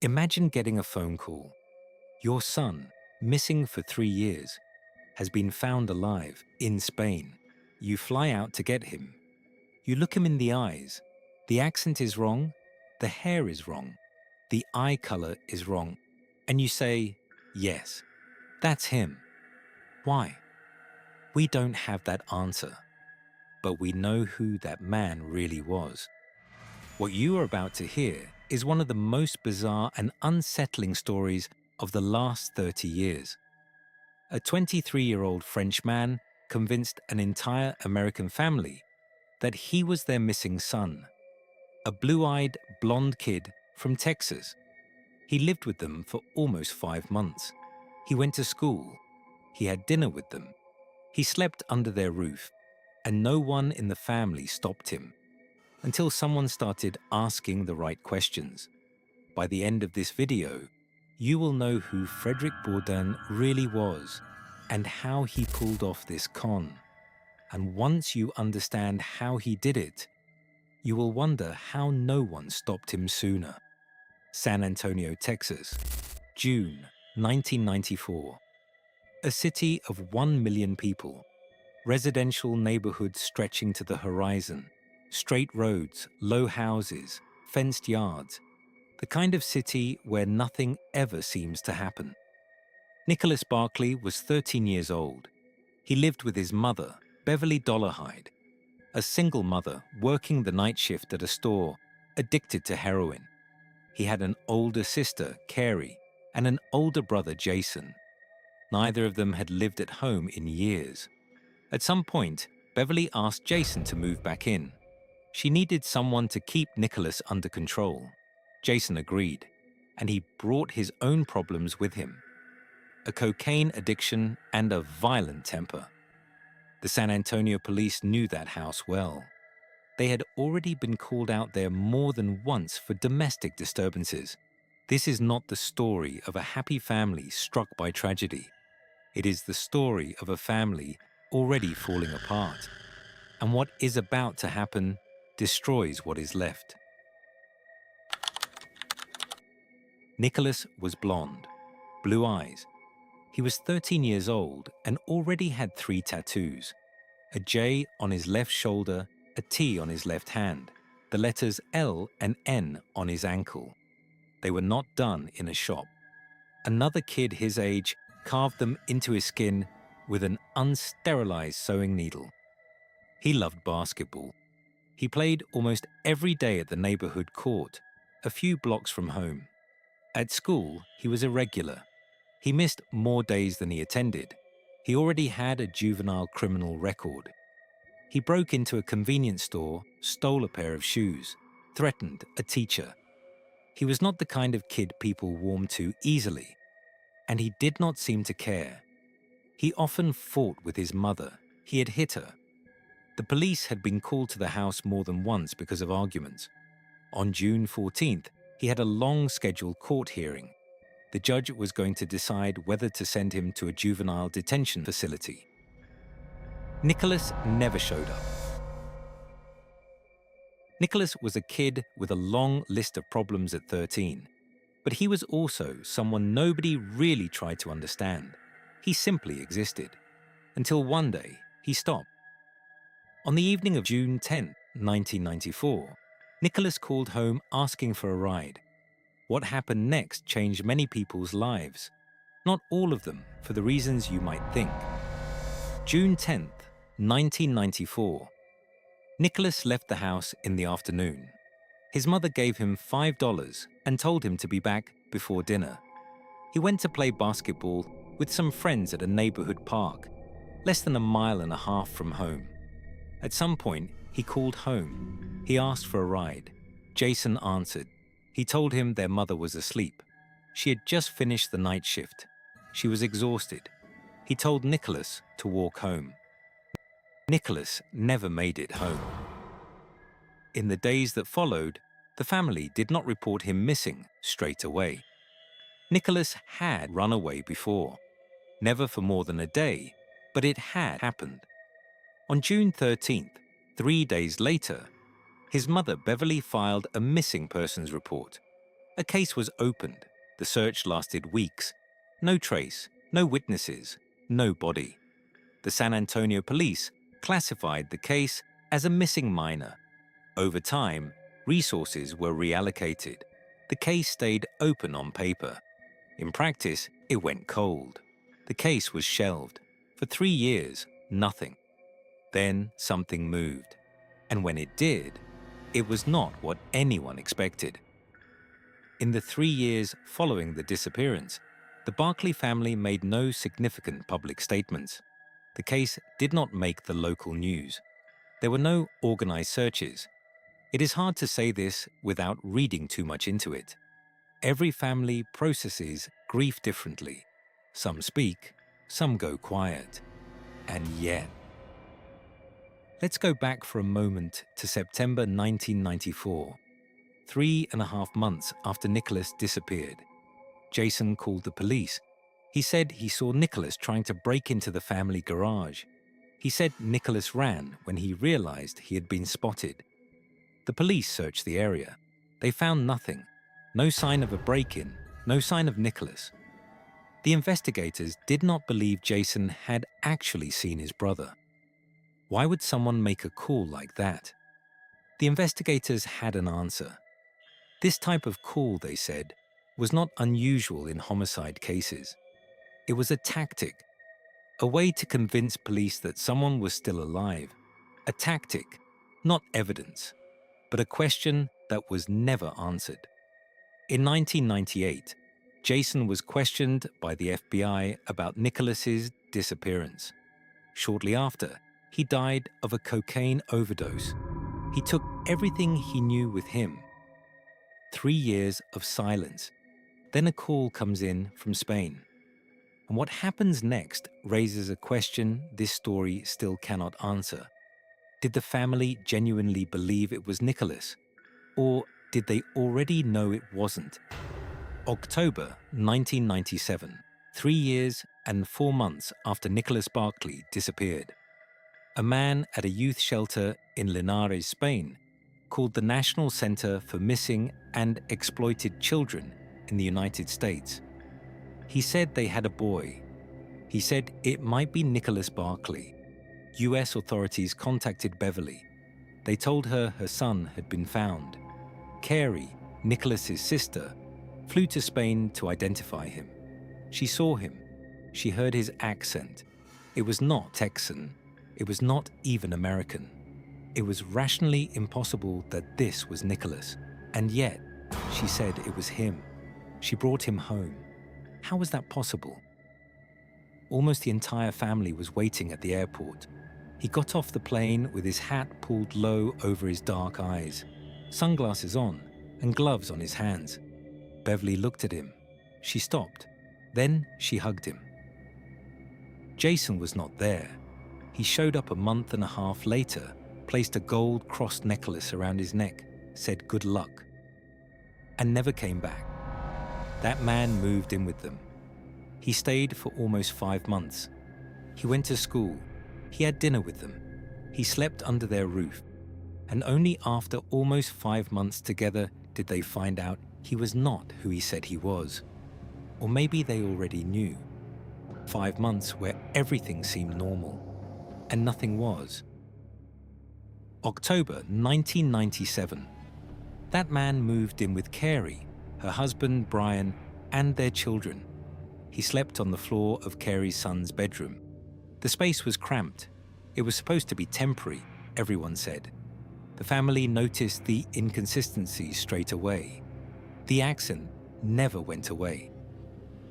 Imagine getting a phone call. Your son, missing for 3 years, has been found alive in Spain. You fly out to get him. You look him in the eyes. The accent is wrong. The hair is wrong. The eye color is wrong. And you say, yes, that's him. Why? We don't have that answer. But we know who that man really was. What you are about to hear is one of the most bizarre and unsettling stories of the last 30 years. A 23-year-old French man convinced an entire American family that he was their missing son, a blue-eyed, blonde kid from Texas. He lived with them for almost 5 months. He went to school. He had dinner with them. He slept under their roof, and no one in the family stopped him until someone started asking the right questions. By the end of this video, you will know who Frédéric Bourdin really was and how he pulled off this con. And once you understand how he did it, you will wonder how no one stopped him sooner. San Antonio, Texas, June 1994. A city of 1 million people, residential neighborhoods stretching to the horizon, straight roads, low houses, fenced yards, the kind of city where nothing ever seems to happen. Nicholas Barclay was 13 years old. He lived with his mother, Beverly Dollarhide, a single mother working the night shift at a store, addicted to heroin. He had an older sister, Carrie, and an older brother, Jason. Neither of them had lived at home in years. At some point, Beverly asked Jason to move back in. She needed someone to keep Nicholas under control. Jason agreed, and he brought his own problems with him: a cocaine addiction and a violent temper. The San Antonio police knew that house well. They had already been called out there more than once for domestic disturbances. This is not the story of a happy family struck by tragedy. It is the story of a family already falling apart. And what is about to happen destroys what is left. Nicholas was blonde, blue eyes. He was 13 years old and already had 3 tattoos: a J on his left shoulder, a T on his left hand, the letters L and N on his ankle. They were not done in a shop. Another kid his age carved them into his skin with an unsterilized sewing needle. He loved basketball. He played almost every day at the neighborhood court, a few blocks from home. At school, he was irregular. He missed more days than he attended. He already had a juvenile criminal record. He broke into a convenience store, stole a pair of shoes, threatened a teacher. He was not the kind of kid people warmed to easily, and he did not seem to care. He often fought with his mother. He had hit her. The police had been called to the house more than once because of arguments. On June 14th, he had a long scheduled court hearing. The judge was going to decide whether to send him to a juvenile detention facility. Nicholas never showed up. Nicholas was a kid with a long list of problems at 13, but he was also someone nobody really tried to understand. He simply existed, until one day he stopped. On the evening of June 10, 1994, Nicholas called home asking for a ride. What happened next changed many people's lives. Not all of them, for the reasons you might think. June 10th, 1994. Nicholas left the house in the afternoon. His mother gave him $5 and told him to be back before dinner. He went to play basketball with some friends at a neighborhood park, less than a mile and a half from home. At some point, he called home. He asked for a ride. Jason answered. He told him their mother was asleep. She had just finished the night shift. She was exhausted. He told Nicholas to walk home. Nicholas never made it home. In the days that followed, the family did not report him missing straight away. Nicholas had run away before. Never for more than a day, but it had happened. On June 13th, 3 days later, his mother Beverly filed a missing persons report. A case was opened. The search lasted weeks. No trace, no witnesses, no body. The San Antonio police classified the case as a missing minor. Over time, resources were reallocated. The case stayed open on paper. In practice, it went cold. The case was shelved. For 3 years, nothing. Then something moved. And when it did, it was not what anyone expected. In the 3 years following the disappearance, the Barclay family made no significant public statements. The case did not make the local news. There were no organized searches. It is hard to say this without reading too much into it. Every family processes grief differently. Some speak, some go quiet. And yet, let's go back for a moment to September 1994. 3.5 months after Nicholas disappeared, Jason called the police. He said he saw Nicholas trying to break into the family garage. He said Nicholas ran when he realized he had been spotted. The police searched the area. They found nothing. No sign of a break-in, no sign of Nicholas. The investigators did not believe Jason had actually seen his brother. Why would someone make a call like that? The investigators had an answer. This type of call, they said, was not unusual in homicide cases. It was a tactic, a way to convince police that someone was still alive. A tactic, not evidence, but a question that was never answered. In 1998, Jason was questioned by the FBI about Nicholas's disappearance. Shortly after, he died of a cocaine overdose. He took everything he knew with him. 3 years of silence. Then a call comes in from Spain. And what happens next raises a question this story still cannot answer. Did the family genuinely believe it was Nicholas? Or did they already know it wasn't? October 1997, 3 years and 4 months after Nicholas Barclay disappeared. A man at a youth shelter in Linares, Spain, called the National Center for Missing and Exploited Children in the United States. He said they had a boy. He said it might be Nicholas Barclay. US authorities contacted Beverly. They told her son had been found. Carrie, Nicholas's sister, flew to Spain to identify him. She saw him. She heard his accent. It was not Texan. It was not even American. It was rationally impossible that this was Nicholas. And yet, she said it was him. She brought him home. How was that possible? Almost the entire family was waiting at the airport. He got off the plane with his hat pulled low over his dark eyes, sunglasses on, and gloves on his hands. Beverly looked at him. She stopped. Then she hugged him. Jason was not there. He showed up a month and a half later, placed a gold cross necklace around his neck, said good luck, and never came back. That man moved in with them. He stayed for almost 5 months. He went to school. He had dinner with them. He slept under their roof. And only after almost 5 months together did they find out he was not who he said he was. Or maybe they already knew. 5 months where everything seemed normal, and nothing was. October 1997. That man moved in with Carrie, her husband Brian, and their children. He slept on the floor of Carrie's son's bedroom. The space was cramped. It was supposed to be temporary, everyone said. The family noticed the inconsistencies straight away. The accent never went away.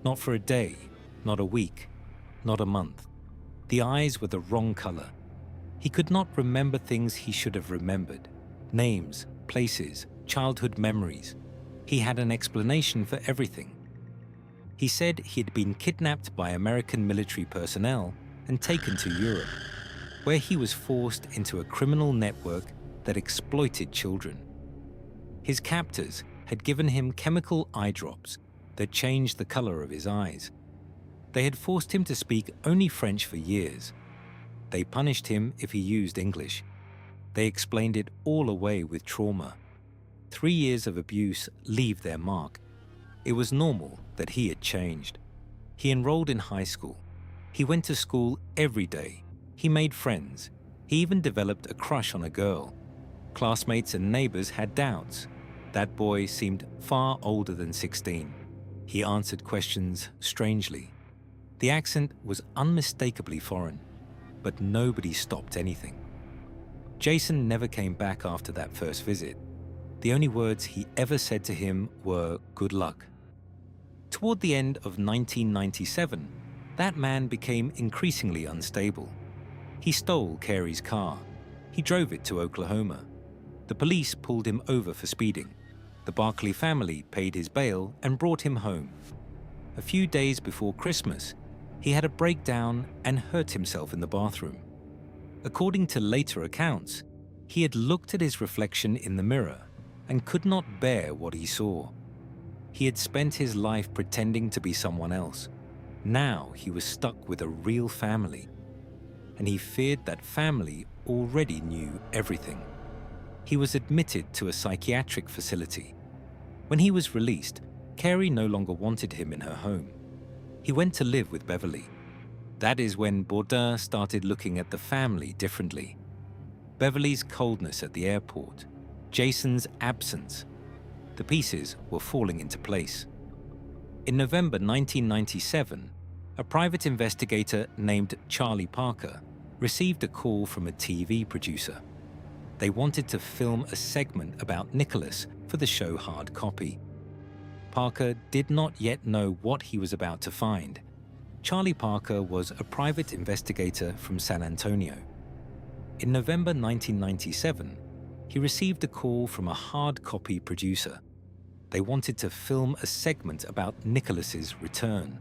Not for a day, not a week, not a month. The eyes were the wrong color. He could not remember things he should have remembered. Names, places, childhood memories. He had an explanation for everything. He said he had been kidnapped by American military personnel and taken to Europe, where he was forced into a criminal network that exploited children. His captors had given him chemical eye drops that changed the color of his eyes. They had forced him to speak only French for years. They punished him if he used English. They explained it all away with trauma. 3 years of abuse leave their mark. It was normal that he had changed. He enrolled in high school. He went to school every day. He made friends. He even developed a crush on a girl. Classmates and neighbors had doubts. That boy seemed far older than 16. He answered questions strangely. The accent was unmistakably foreign, but nobody stopped anything. Jason never came back after that first visit. The only words he ever said to him were "good luck." Toward the end of 1997, that man became increasingly unstable. He stole Carey's car. He drove it to Oklahoma. The police pulled him over for speeding. The Barclay family paid his bail and brought him home. A few days before Christmas, he had a breakdown and hurt himself in the bathroom. According to later accounts, he had looked at his reflection in the mirror and could not bear what he saw. He had spent his life pretending to be someone else. Now he was stuck with a real family, and he feared that family already knew everything. He was admitted to a psychiatric facility. When he was released, Carey no longer wanted him in her home. He went to live with Beverly. That is when Bourdin started looking at the family differently. Beverly's coldness at the airport, Jason's absence. The pieces were falling into place. In November 1997, a private investigator named Charlie Parker received a call from a TV producer. They wanted to film a segment about Nicholas for the show Hard Copy. Parker did not yet know what he was about to find. Charlie Parker was a private investigator from San Antonio. In November 1997, he received a call from a Hard Copy producer. They wanted to film a segment about Nicholas's return.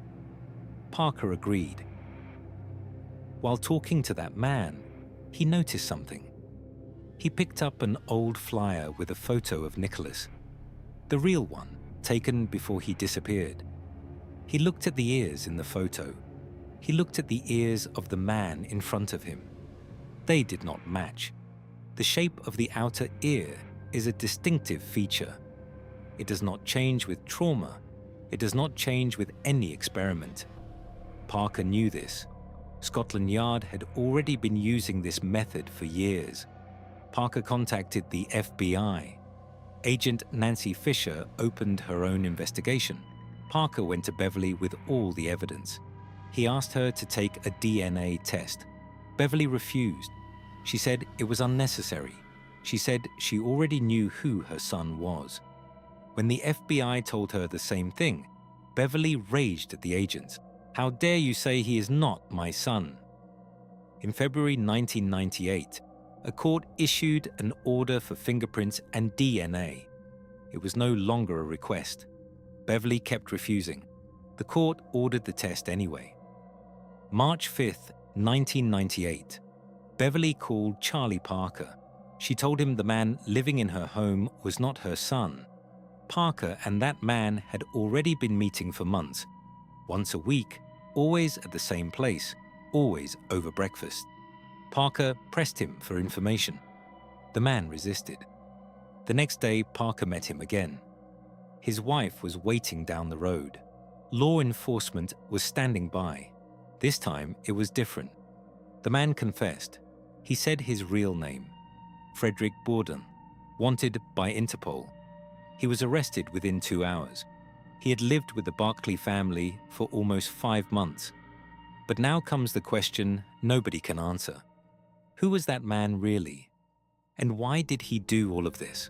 Parker agreed. While talking to that man, he noticed something. He picked up an old flyer with a photo of Nicholas, the real one, taken before he disappeared. He looked at the ears in the photo. He looked at the ears of the man in front of him. They did not match. The shape of the outer ear is a distinctive feature. It does not change with trauma. It does not change with any experiment. Parker knew this. Scotland Yard had already been using this method for years. Parker contacted the FBI. Agent Nancy Fisher opened her own investigation. Parker went to Beverly with all the evidence. He asked her to take a DNA test. Beverly refused. She said it was unnecessary. She said she already knew who her son was. When the FBI told her the same thing, Beverly raged at the agents. "How dare you say he is not my son?" In February 1998, a court issued an order for fingerprints and DNA. It was no longer a request. Beverly kept refusing. The court ordered the test anyway. March 5, 1998, Beverly called Charlie Parker. She told him the man living in her home was not her son. Parker and that man had already been meeting for months, once a week, always at the same place, always over breakfast. Parker pressed him for information. The man resisted. The next day, Parker met him again. His wife was waiting down the road. Law enforcement was standing by. This time, it was different. The man confessed. He said his real name, Frédéric Bourdin, wanted by Interpol. He was arrested within 2 hours. He had lived with the Barclay family for almost 5 months. But now comes the question nobody can answer. Who was that man really? And why did he do all of this?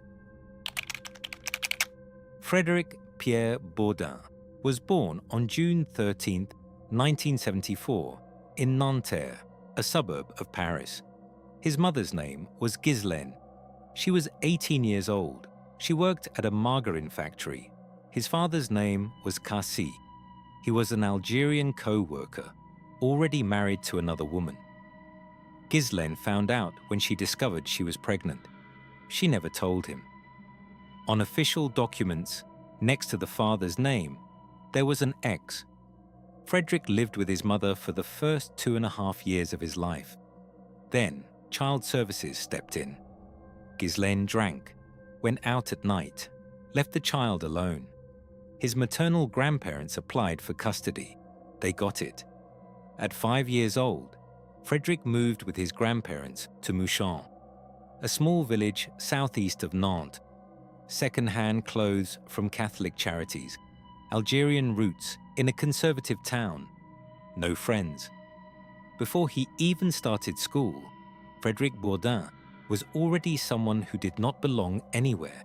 Frédéric Pierre Bourdin was born on June 13, 1974, in Nanterre, a suburb of Paris. His mother's name was Ghislaine. She was 18 years old. She worked at a margarine factory. His father's name was Kassi. He was an Algerian co-worker, already married to another woman. Ghislaine found out when she discovered she was pregnant. She never told him. On official documents, next to the father's name, there was an X. Frédéric lived with his mother for the first 2.5 years of his life. Then, child services stepped in. Ghislaine drank. went out at night, left the child alone. His maternal grandparents applied for custody. They got it. At 5 years old, Frédéric moved with his grandparents to Mouchon, a small village southeast of Nantes. Second-hand clothes from Catholic charities, Algerian roots in a conservative town, no friends. Before he even started school, Frédéric Bourdin was already someone who did not belong anywhere.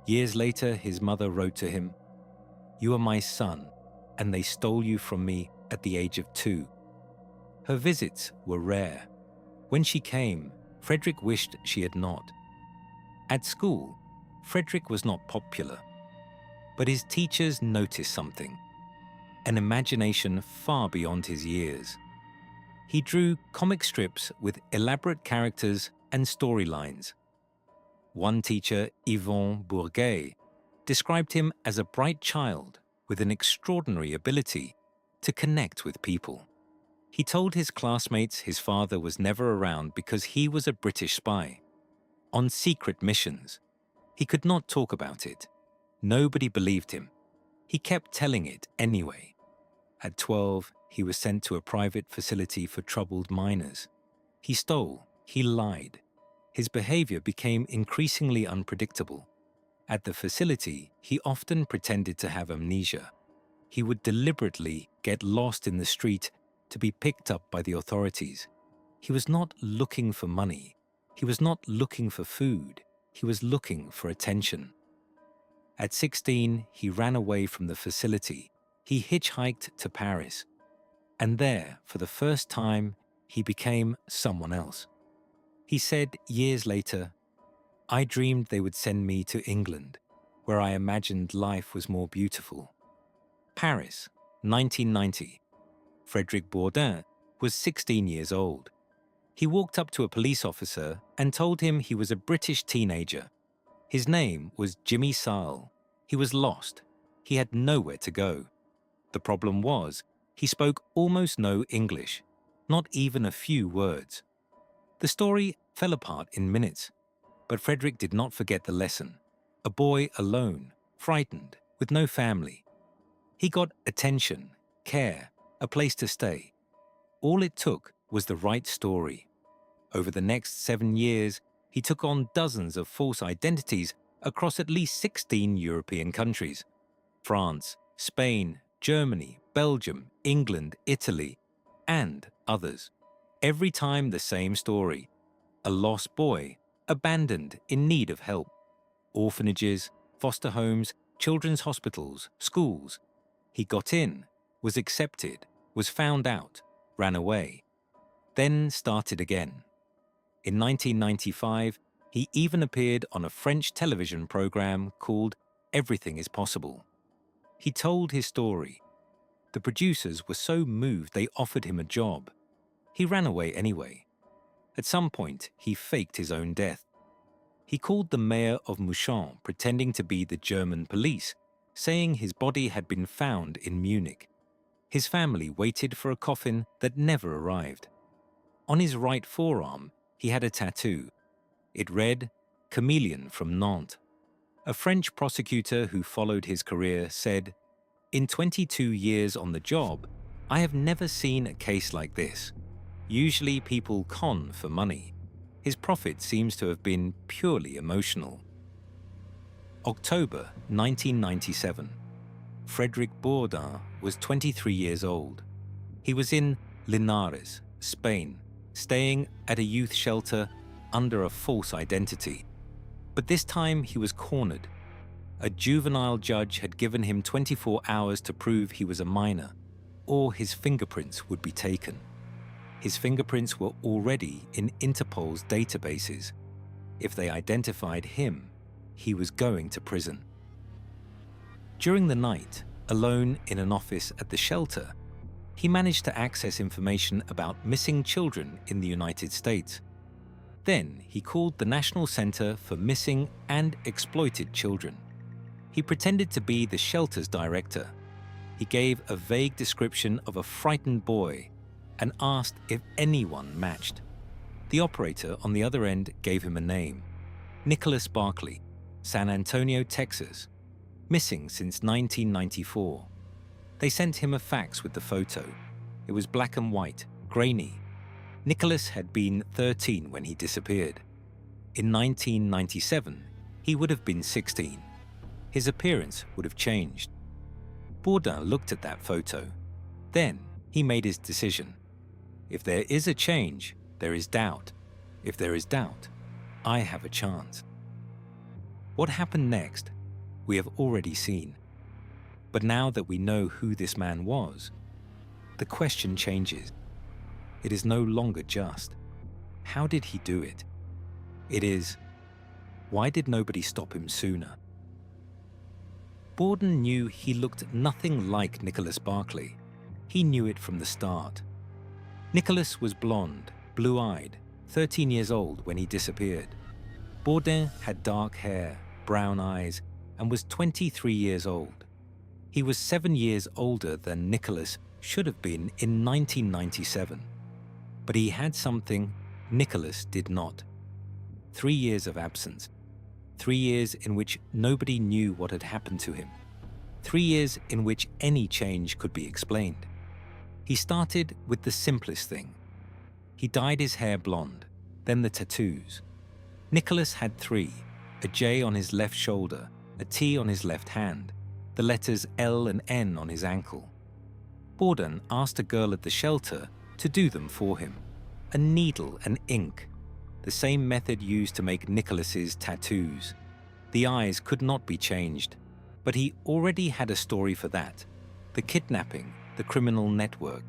Years later, his mother wrote to him, "You are my son, and they stole you from me at the age of 2. Her visits were rare. When she came, Frédéric wished she had not. At school, Frédéric was not popular, but his teachers noticed something, an imagination far beyond his years. He drew comic strips with elaborate characters and storylines. One teacher, Yvon Bourguet, described him as a bright child with an extraordinary ability to connect with people. He told his classmates his father was never around because he was a British spy, on secret missions. He could not talk about it. Nobody believed him. He kept telling it anyway. At 12, he was sent to a private facility for troubled minors. He stole, he lied. His behavior became increasingly unpredictable. At the facility, he often pretended to have amnesia. He would deliberately get lost in the street to be picked up by the authorities. He was not looking for money. He was not looking for food. He was looking for attention. At 16, he ran away from the facility. He hitchhiked to Paris. And there, for the first time, he became someone else. He said years later, "I dreamed they would send me to England, where I imagined life was more beautiful." Paris, 1990. Frédéric Bourdin was 16 years old. He walked up to a police officer and told him he was a British teenager. His name was Jimmy Saal. He was lost. He had nowhere to go. The problem was, he spoke almost no English, not even a few words. The story fell apart in minutes, but Frédéric did not forget the lesson. A boy alone, frightened, with no family. He got attention, care, a place to stay. All it took was the right story. Over the next 7 years, he took on dozens of false identities across at least 16 European countries: France, Spain, Germany, Belgium, England, Italy, and others. Every time the same story: a lost boy, abandoned, in need of help. Orphanages, foster homes, children's hospitals, schools. He got in, was accepted, was found out, ran away. Then started again. In 1995, he even appeared on a French television program called Everything is Possible. He told his story. The producers were so moved they offered him a job. He ran away anyway. At some point, he faked his own death. He called the mayor of Mouchon, pretending to be the German police, saying his body had been found in Munich. His family waited for a coffin that never arrived. On his right forearm, he had a tattoo. It read, "Chameleon from Nantes." A French prosecutor who followed his career said, "In 22 years on the job, I have never seen a case like this. Usually people con for money. His profit seems to have been purely emotional." October 1997. Frédéric Bourdin was 23 years old. He was in Linares, Spain, staying at a youth shelter under a false identity. But this time he was cornered. A juvenile judge had given him 24 hours to prove he was a minor, or his fingerprints would be taken. His fingerprints were already in Interpol's databases. If they identified him, he was going to prison. During the night, alone in an office at the shelter, he managed to access information about missing children in the United States. Then he called the National Center for Missing and Exploited Children. He pretended to be the shelter's director. He gave a vague description of a frightened boy and asked if anyone matched. The operator on the other end gave him a name: Nicholas Barclay, San Antonio, Texas, missing since 1994. They sent him a fax with the photo. It was black and white, grainy. Nicholas had been 13 when he disappeared. In 1997, he would have been 16. His appearance would have changed. Bourdin looked at that photo. Then he made his decision. If there is a change, there is doubt. If there is doubt, I have a chance. What happened next, we have already seen. But now that we know who this man was, the question changes. It is no longer just, how did he do it? It is, why did nobody stop him sooner? Bourdin knew he looked nothing like Nicholas Barclay. He knew it from the start. Nicholas was blonde, blue-eyed, 13 years old when he disappeared. Bourdin had dark hair, brown eyes, and was 23 years old. He was 7 years older than Nicholas should have been in 1997. But he had something Nicholas did not. 3 years of absence. 3 years in which nobody knew what had happened to him. 3 years in which any change could be explained. He started with the simplest thing. He dyed his hair blonde, then the tattoos. Nicholas had 3, a J on his left shoulder, a T on his left hand, the letters L and N on his ankle. Bourdin asked a girl at the shelter to do them for him. A needle and ink, the same method used to make Nicholas's tattoos. The eyes could not be changed, but he already had a story for that. The kidnapping, the criminal network,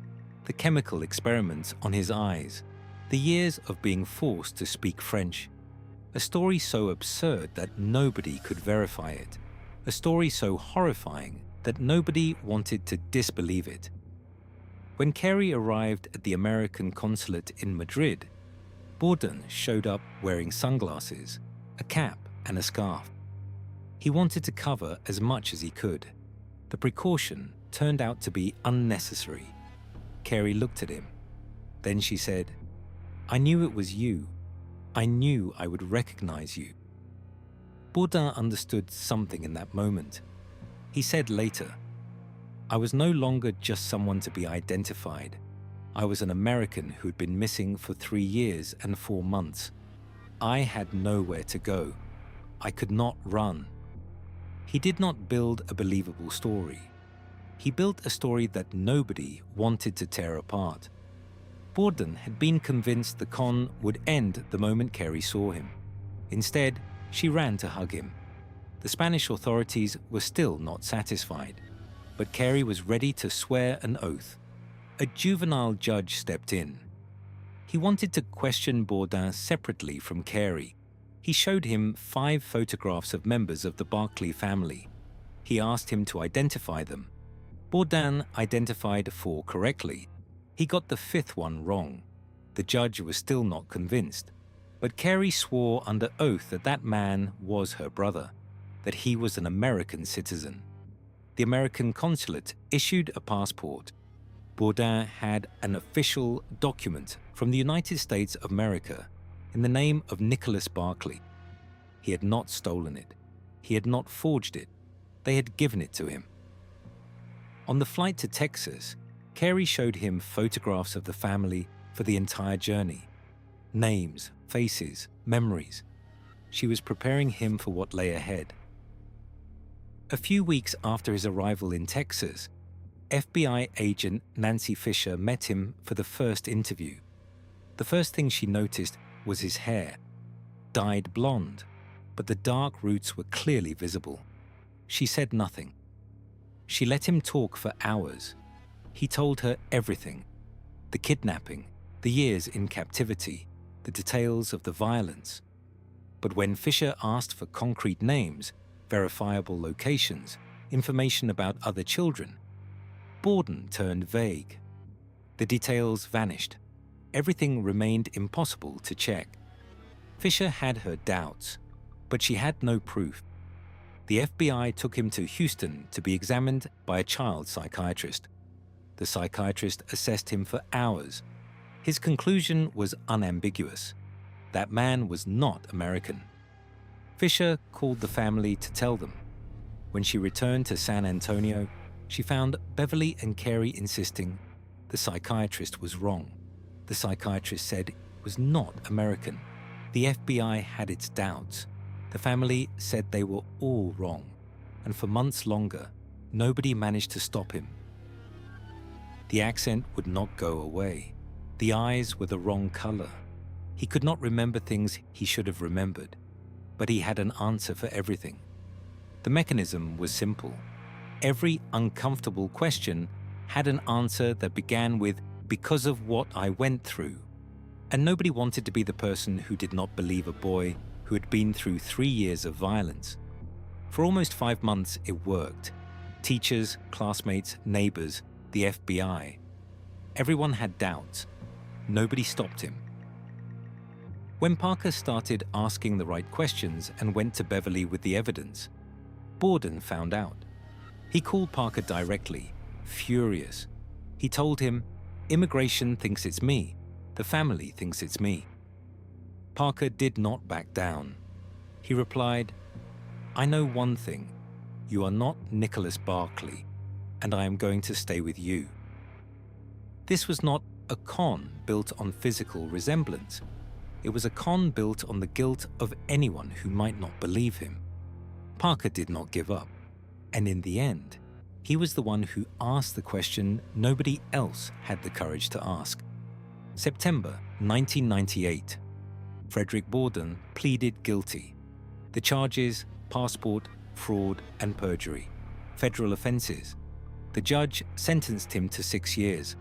the chemical experiments on his eyes, the years of being forced to speak French. A story so absurd that nobody could verify it. A story so horrifying that nobody wanted to disbelieve it. When Carey arrived at the American consulate in Madrid, Bourdin showed up wearing sunglasses, a cap and a scarf. He wanted to cover as much as he could. The precaution turned out to be unnecessary. Carey looked at him. Then she said, "I knew it was you. I knew I would recognize you." Bourdin understood something in that moment. He said later, "I was no longer just someone to be identified. I was an American who'd been missing for 3 years and 4 months. I had nowhere to go. I could not run." He did not build a believable story. He built a story that nobody wanted to tear apart. Bourdin had been convinced the con would end the moment Carey saw him. Instead, she ran to hug him. The Spanish authorities were still not satisfied, but Carey was ready to swear an oath. A juvenile judge stepped in. He wanted to question Bourdin separately from Carey. He showed him 5 photographs of members of the Barclay family. He asked him to identify them. Bourdin identified 4 correctly. He got the 5th one wrong. The judge was still not convinced, but Carey swore under oath that that man was her brother, that he was an American citizen. The American consulate issued a passport. Bourdin had an official document from the United States of America in the name of Nicholas Barclay. He had not stolen it. He had not forged it. They had given it to him. On the flight to Texas, Carey showed him photographs of the family for the entire journey. Names, faces, memories. She was preparing him for what lay ahead. A few weeks after his arrival in Texas, FBI agent Nancy Fisher met him for the first interview. The first thing she noticed was his hair, dyed blonde, but the dark roots were clearly visible. She said nothing. She let him talk for hours. He told her everything: the kidnapping, the years in captivity, the details of the violence. But when Fisher asked for concrete names, verifiable locations, information about other children, Bourdin turned vague. The details vanished. Everything remained impossible to check. Fisher had her doubts, but she had no proof. The FBI took him to Houston to be examined by a child psychiatrist. The psychiatrist assessed him for hours. His conclusion was unambiguous. That man was not American. Fisher called the family to tell them. When she returned to San Antonio, she found Beverly and Carey insisting the psychiatrist was wrong. The psychiatrist said it was not American. The FBI had its doubts. The family said they were all wrong, and for months longer, nobody managed to stop him. The accent would not go away. The eyes were the wrong color. He could not remember things he should have remembered, but he had an answer for everything. The mechanism was simple. Every uncomfortable question had an answer that began with, "Because of what I went through." And nobody wanted to be the person who did not believe a boy who had been through 3 years of violence. For almost 5 months, it worked. Teachers, classmates, neighbors, the FBI. Everyone had doubts. Nobody stopped him. When Parker started asking the right questions and went to Beverly with the evidence, Bourdin found out. He called Parker directly, furious. He told him, "Immigration thinks it's me. The family thinks it's me." Parker did not back down. He replied, "I know one thing. You are not Nicholas Barclay, and I am going to stay with you." This was not a con built on physical resemblance. It was a con built on the guilt of anyone who might not believe him. Parker did not give up, and in the end, he was the one who asked the question nobody else had the courage to ask. September 1998. Frédéric Bourdin pleaded guilty. The charges: passport, fraud, and perjury. Federal offenses. The judge sentenced him to 6 years,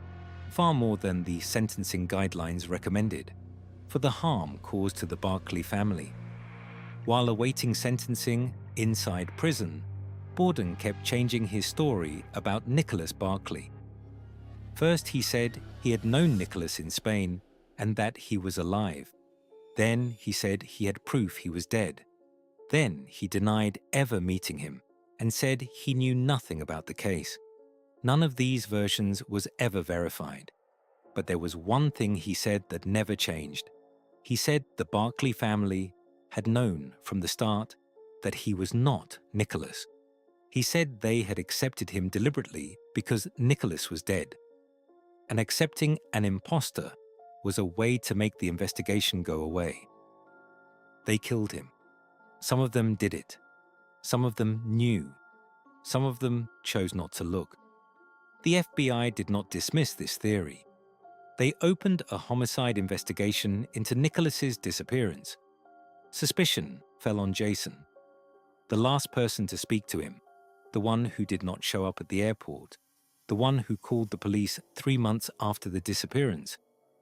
far more than the sentencing guidelines recommended, for the harm caused to the Barclay family. While awaiting sentencing inside prison, Bourdin kept changing his story about Nicholas Barclay. First, he said he had known Nicholas in Spain and that he was alive. Then he said he had proof he was dead. Then he denied ever meeting him and said he knew nothing about the case. None of these versions was ever verified. But there was one thing he said that never changed. He said the Barclay family had known from the start that he was not Nicholas. He said they had accepted him deliberately because Nicholas was dead. And accepting an imposter was a way to make the investigation go away. They killed him. Some of them did it. Some of them knew. Some of them chose not to look. The FBI did not dismiss this theory. They opened a homicide investigation into Nicholas's disappearance. Suspicion fell on Jason, the last person to speak to him, the one who did not show up at the airport, the one who called the police 3 months after the disappearance,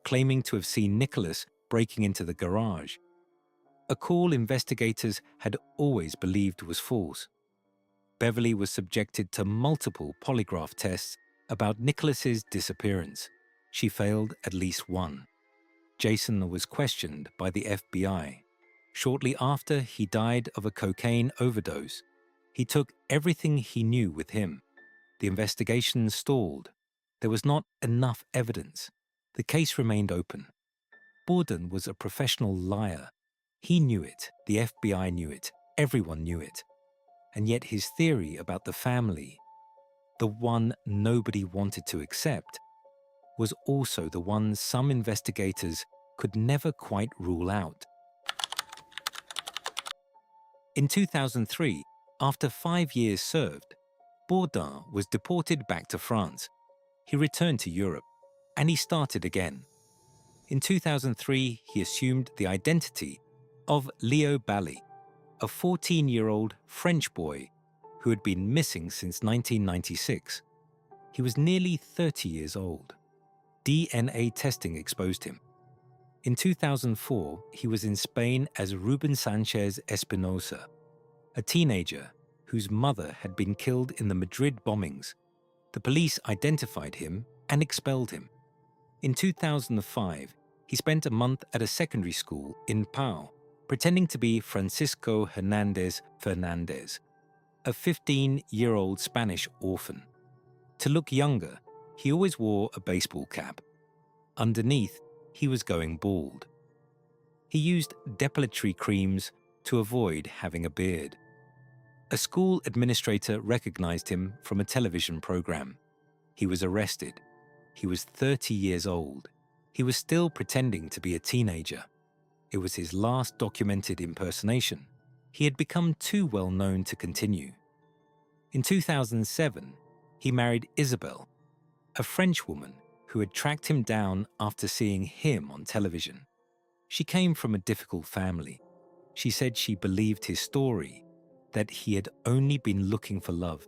claiming to have seen Nicholas breaking into the garage. A call investigators had always believed was false. Beverly was subjected to multiple polygraph tests about Nicholas's disappearance. She failed at least one. Jason was questioned by the FBI. Shortly after, he died of a cocaine overdose. He took everything he knew with him. The investigation stalled. There was not enough evidence. The case remained open. Bourdin was a professional liar. He knew it. The FBI knew it. Everyone knew it. And yet his theory about the family, the one nobody wanted to accept, was also the one some investigators could never quite rule out. In 2003, after 5 years served, Bourdin was deported back to France. He returned to Europe, and he started again. In 2003, he assumed the identity of Leo Bally, a 14-year-old French boy who had been missing since 1996. He was nearly 30 years old. DNA testing exposed him. In 2004, he was in Spain as Ruben Sanchez Espinosa, a teenager whose mother had been killed in the Madrid bombings. The police identified him and expelled him. In 2005, he spent a month at a secondary school in Pau, pretending to be Francisco Hernandez Fernandez, a 15-year-old Spanish orphan. To look younger, he always wore a baseball cap. Underneath, he was going bald. He used depilatory creams to avoid having a beard. A school administrator recognized him from a television program. He was arrested. He was 30 years old. He was still pretending to be a teenager. It was his last documented impersonation. He had become too well known to continue. In 2007, he married Isabelle, a French woman who had tracked him down after seeing him on television. She came from a difficult family. She said she believed his story, that he had only been looking for love.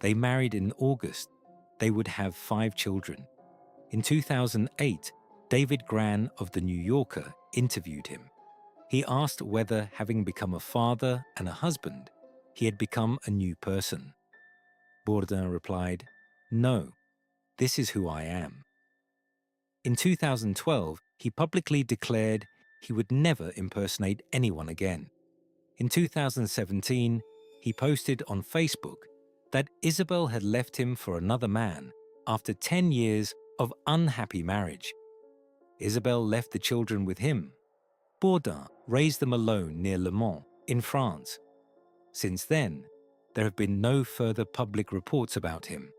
They married in August. They would have 5 children. In 2008, David Gran of The New Yorker interviewed him. He asked whether, having become a father and a husband, he had become a new person. Bourdin replied, "No, this is who I am." In 2012, he publicly declared he would never impersonate anyone again. In 2017, he posted on Facebook that Isabelle had left him for another man after 10 years of unhappy marriage. Isabelle left the children with him. Bourdin raised them alone near Le Mans, in France. Since then, there have been no further public reports about him.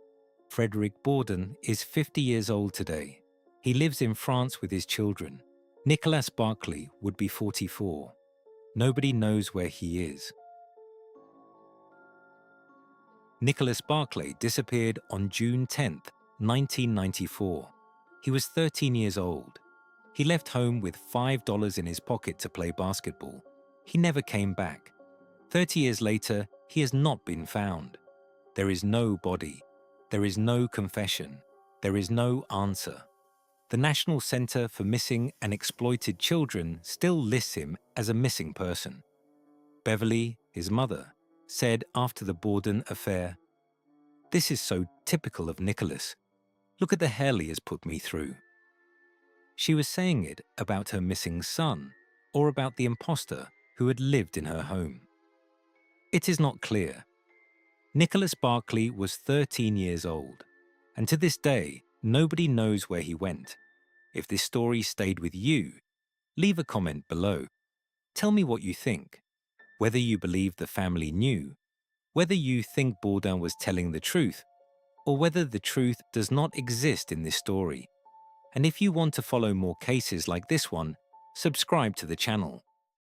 Frédéric Bourdin is 50 years old today. He lives in France with his children. Nicholas Barclay would be 44. Nobody knows where he is. Nicholas Barclay disappeared on June 10, 1994. He was 13 years old. He left home with $5 in his pocket to play basketball. He never came back. 30 years later, he has not been found. There is no body. There is no confession. There is no answer. The National Center for Missing and Exploited Children still lists him as a missing person. Beverly, his mother, said after the Bourdin affair, "This is so typical of Nicholas. Look at the hell he has put me through." She was saying it about her missing son or about the imposter who had lived in her home. It is not clear. Nicholas Barclay was 13 years old, and to this day, nobody knows where he went. If this story stayed with you, leave a comment below. Tell me what you think. Whether you believe the family knew, whether you think Bourdin was telling the truth, or whether the truth does not exist in this story. And if you want to follow more cases like this one, subscribe to the channel.